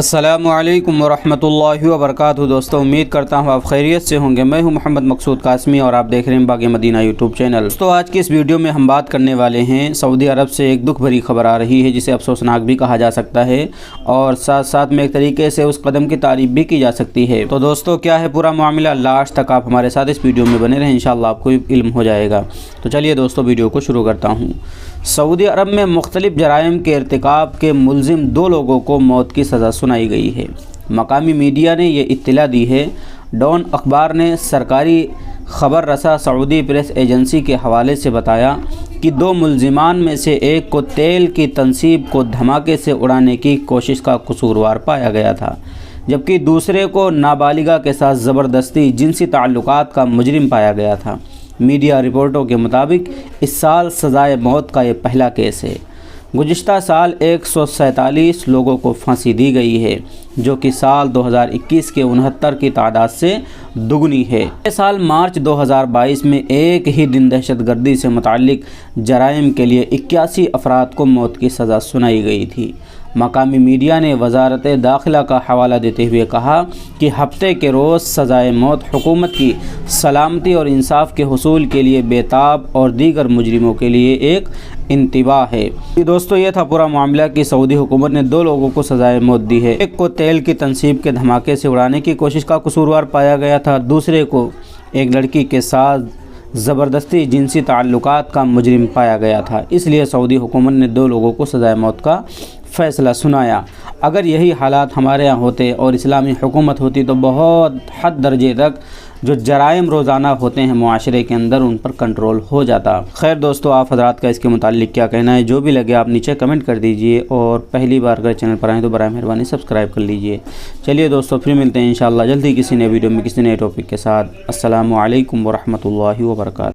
अस्सलामुअलैकुम वरहमतुल्लाहि वबरकातुहू। दोस्तों, उम्मीद करता हूँ आप खैरियत से होंगे। मैं हूँ मोहम्मद मकसूद कासमी और आप देख रहे हैं बाग़ मदीना यूट्यूब चैनल। दोस्तों, आज की इस वीडियो में हम बात करने वाले हैं सऊदी अरब से एक दुख भरी खबर आ रही है जिसे अफसोसनाक भी कहा जा सकता है और साथ साथ में एक तरीके से उस कदम की तारीफ भी की जा सकती है। तो दोस्तों, क्या है पूरा मामला, लास्ट तक आप हमारे साथ इस वीडियो में बने रहें, इंशाअल्लाह आपको इल्म हो जाएगा। तो चलिए दोस्तों, वीडियो को शुरू करता हूँ। सऊदी अरब में मुख्तलिफ जराइम के इर्तिकाब के मुलजिम 2 लोगों को मौत की सज़ा सुनाई गई है। मकामी मीडिया ने यह इत्तला दी है। डॉन अखबार ने सरकारी खबर रसा सऊदी प्रेस एजेंसी के हवाले से बताया कि 2 मुलजिमान में से एक को तेल की तनसीब को धमाके से उड़ाने की कोशिश का कसूरवार पाया गया था, जबकि दूसरे को नाबालिगा के साथ ज़बरदस्ती जिनसी ताल्लुकात का मुजरिम पाया गया था। मीडिया रिपोर्टों के मुताबिक इस साल सज़ाए मौत का ये पहला केस है। गुज़िश्ता साल 147 लोगों को फांसी दी गई है, जो कि साल 2021 के 69 की तादाद से दुगनी है। इस साल मार्च 2022 में एक ही दिन दहशतगर्दी से मुताल्लिक जराइम के लिए 81 अफराद को मौत की सज़ा सुनाई गई थी। मकामी मीडिया ने वजारत दाखिला का हवाला देते हुए कहा कि हफ्ते के रोज़ सज़ाए मौत हुकूमत की सलामती और इंसाफ के हुसूल के लिए बेताब और दीगर मुजरिमों के लिए एक इंतबाह है। दोस्तों, ये था पूरा मामला कि सऊदी हुकूमत ने 2 लोगों को सज़ाए मौत दी है। एक को तेल की तनसीब के धमाके से उड़ाने की कोशिश का कसूरवार पाया गया था, दूसरे को एक लड़की के साथ ज़बरदस्ती जिनसी ताल्लुकात का मुजरिम पाया गया था। इसलिए सऊदी हुकूमत ने 2 लोगों को सज़ाए मौत का फ़ैसला सुनाया। अगर यही हालात हमारे यहाँ होते और इस्लामी हुकूमत होती तो बहुत हद दर्जे तक जो जराइम रोज़ाना होते हैं मुआशरे के अंदर, उन पर कंट्रोल हो जाता। खैर दोस्तों, आप हज़रात का इसके मुताल्लिक क्या कहना है, जो भी लगे आप नीचे कमेंट कर दीजिए और पहली बार अगर चैनल पर आएँ तो बराए मेहरबानी सब्सक्राइब कर लीजिए। चलिए दोस्तों, फिर मिलते हैं इंशाअल्लाह जल्दी किसी नए वीडियो में किसी नए टॉपिक के साथ। अस्सलामु अलैकुम वरहमतुल्लाहि वबरकातुहू।